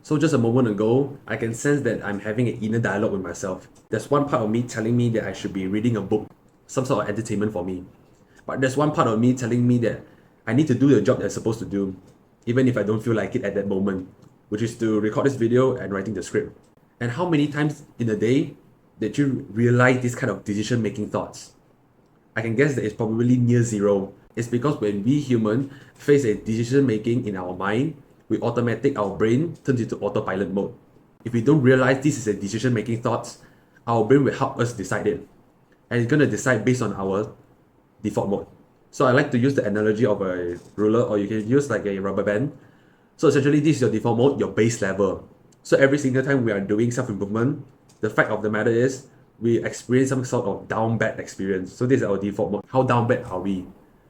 So just a moment ago, I can sense that I'm having an inner dialogue with myself. There's one part of me telling me that I should be reading a book, some sort of entertainment for me. But there's one part of me telling me that I need to do the job that I'm supposed to do, even if I don't feel like it at that moment, which is to record this video and writing the script. And how many times in a day did you realize this kind of decision-making thoughts? I can guess that it's probably near zero. It's because when we human face a decision-making in our mind, our brain turns into autopilot mode. If we don't realize this is a decision-making thoughts, our brain will help us decide it. And it's going to decide based on our default mode. So I like to use the analogy of a ruler, or you can use like a rubber band. So essentially this is your default mode, your base level. So every single time we are doing self-improvement, the fact of the matter is we experience some sort of down bad experience. So this is our default mode. How down bad are we?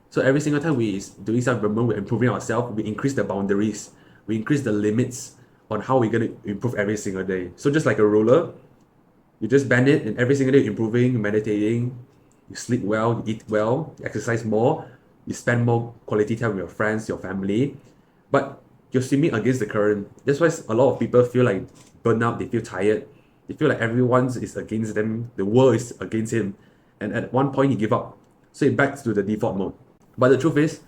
So every single time we is doing self-improvement, we're improving ourselves, we increase the boundaries, we increase the limits on how we're going to improve every single day. So just like a roller, you just bend it, and every single day you're improving, meditating, you sleep well, you eat well, you exercise more, you spend more quality time with your friends, your family, but you're swimming against the current. That's why a lot of people feel like burnout, they feel tired, they feel like everyone is against them, the world is against him, and at one point you give up. So it backs to the default mode. But the truth is,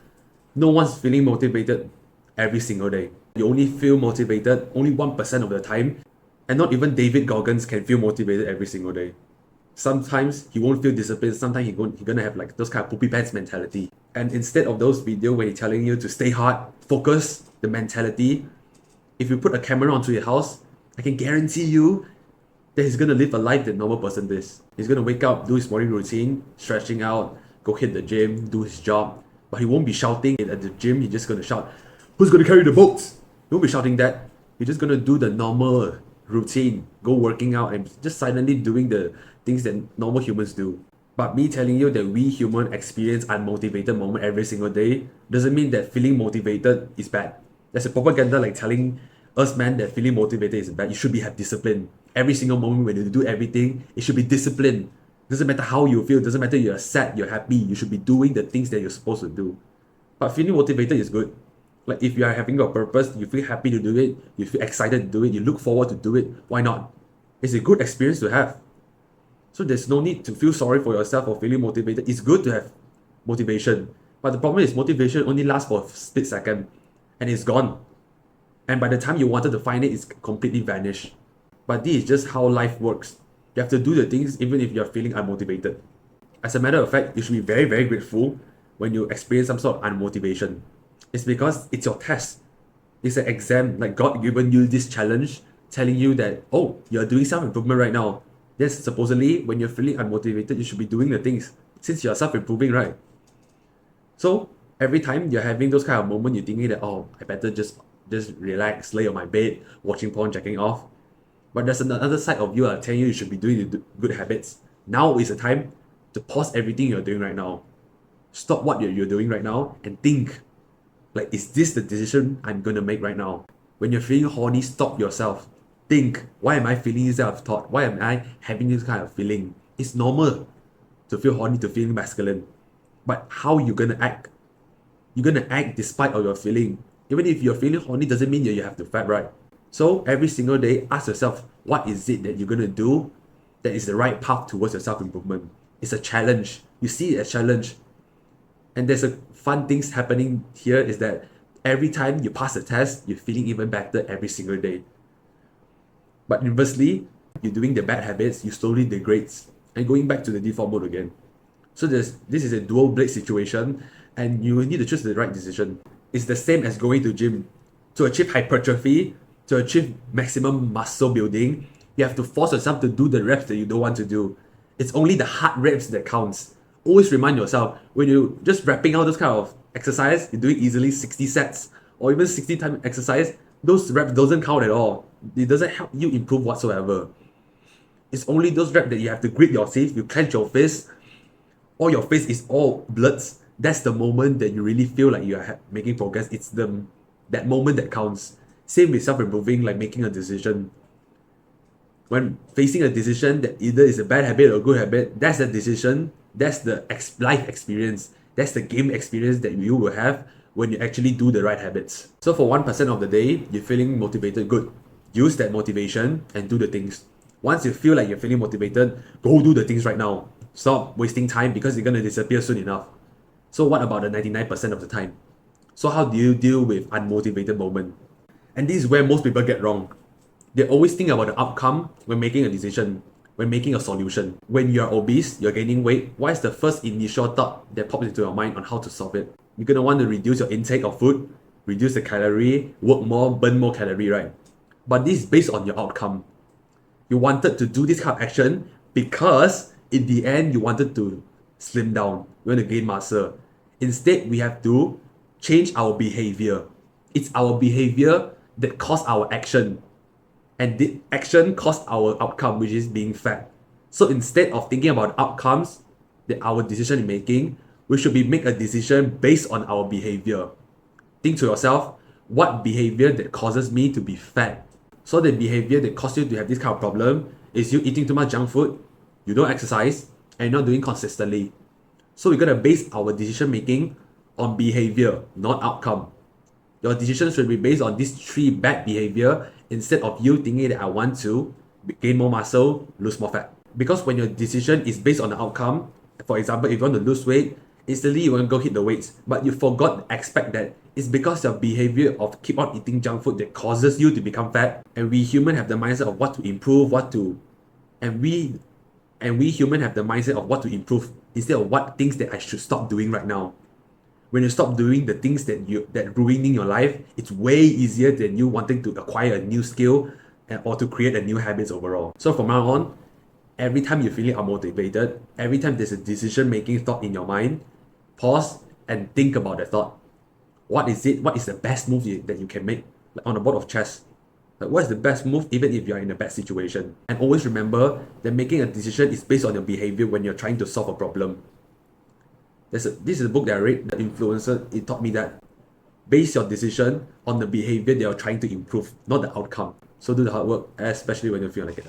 no one's feeling motivated every single day. You only feel motivated only 1% of the time, and not even David Goggins can feel motivated every single day. Sometimes he won't feel disciplined, sometimes he's gonna have like those kind of poopy pants mentality. And instead of those videos where he's telling you to stay hard, focus, the mentality, if you put a camera onto your house, I can guarantee you that he's gonna live a life that normal person does. He's gonna wake up, do his morning routine, stretching out, go hit the gym, do his job, but he won't be shouting at the gym. He's just gonna shout, "Who's gonna carry the boats?" He won't be shouting that. He's just gonna do the normal routine, go working out and just silently doing the things that normal humans do. But me telling you that we humans experience unmotivated moment every single day doesn't mean that feeling motivated is bad. There's a propaganda like telling us man that feeling motivated is bad. You should have discipline. Every single moment when you do everything, it should be discipline. Doesn't matter how you feel, doesn't matter you're sad, you're happy, you should be doing the things that you're supposed to do. But feeling motivated is good. Like if you are having a purpose, you feel happy to do it, you feel excited to do it, you look forward to do it, why not? It's a good experience to have. So there's no need to feel sorry for yourself for feeling motivated. It's good to have motivation. But the problem is motivation only lasts for a split second and it's gone. And by the time you wanted to find it, it's completely vanished. But this is just how life works. You have to do the things even if you're feeling unmotivated. As a matter of fact, you should be very, very grateful when you experience some sort of unmotivation. It's because it's your test. It's an exam, like God given you this challenge, telling you that, oh, you're doing self-improvement right now. Yes, supposedly, when you're feeling unmotivated, you should be doing the things, since you're self-improving, right? So, every time you're having those kind of moments, you're thinking that, oh, I better just relax, lay on my bed, watching porn, checking off. But there's another side of you telling you should be doing the good habits. Now is the time to pause everything you're doing right now. Stop what you're doing right now and think, like, is this the decision I'm going to make right now? When you're feeling horny, stop yourself. Think, why am I feeling this kind of thought? Why am I having this kind of feeling? It's normal to feel horny, to feel masculine. But how you going to act? You're going to act despite of your feeling. Even if you're feeling horny, doesn't mean that you have to fight, right? So every single day, ask yourself, what is it that you're going to do that is the right path towards your self-improvement? It's a challenge. You see it as a challenge. And there's a fun things happening here is that every time you pass the test, you're feeling even better every single day. But inversely, you're doing the bad habits, you slowly degrade and going back to the default mode again. So this is a dual blade situation and you need to choose the right decision. It's the same as going to gym. To achieve hypertrophy, to achieve maximum muscle building, you have to force yourself to do the reps that you don't want to do. It's only the hard reps that counts. Always remind yourself, when you just wrapping out this kind of exercise, you're doing easily 60 sets or even 60 time exercise, those reps doesn't count at all. It doesn't help you improve whatsoever. It's only those reps that you have to grip your teeth, you clench your fist, or your face is all bloods. That's the moment that you really feel like you're making progress. It's that moment that counts. Same with self-improving, like making a decision. When facing a decision that either is a bad habit or a good habit, that's the decision, that's the life experience, that's the game experience that you will have when you actually do the right habits. So for 1% of the day, you're feeling motivated, good. use that motivation and do the things. Once you feel like you're feeling motivated, go do the things right now. Stop wasting time because it's gonna disappear soon enough. So what about the 99% of the time? So how do you deal with unmotivated moment? And this is where most people get wrong. They always think about the outcome when making a decision, when making a solution. When you're obese, you're gaining weight, what is the first initial thought that pops into your mind on how to solve it? You're gonna want to reduce your intake of food, reduce the calorie, work more, burn more calorie, right? But this is based on your outcome. You wanted to do this kind of action because in the end you wanted to slim down, you want to gain muscle. Instead, we have to change our behavior. It's our behavior that caused our action, and the action caused our outcome, which is being fat. So instead of thinking about outcomes that our decision making, we should be make a decision based on our behavior. Think to yourself, what behavior that causes me to be fat? So the behavior that causes you to have this kind of problem is you eating too much junk food, you don't exercise, and you're not doing consistently. So we're gonna base our decision making on behavior, not outcome. Your decision should be based on these three bad behavior instead of you thinking that I want to gain more muscle, lose more fat. Because when your decision is based on the outcome, for example, if you want to lose weight, instantly you want to go hit the weights, but you forgot to expect that it's because your behavior of keep on eating junk food that causes you to become fat. And we human have the mindset of what to improve, and we human have the mindset of what to improve instead of what things that I should stop doing right now. When you stop doing the things that ruining your life, it's way easier than you wanting to acquire a new skill or to create a new habits overall. So from now on, every time you're feeling unmotivated, every time there's a decision making thought in your mind, pause and think about the thought. What is it? What is the best move that you can make? Like on a board of chess. Like what is the best move even if you're in a bad situation? And always remember that making a decision is based on your behavior when you're trying to solve a problem. This is a book that I read, The Influencer. It taught me that base your decision on the behavior that you're trying to improve, not the outcome. So do the hard work, especially when you feel like it.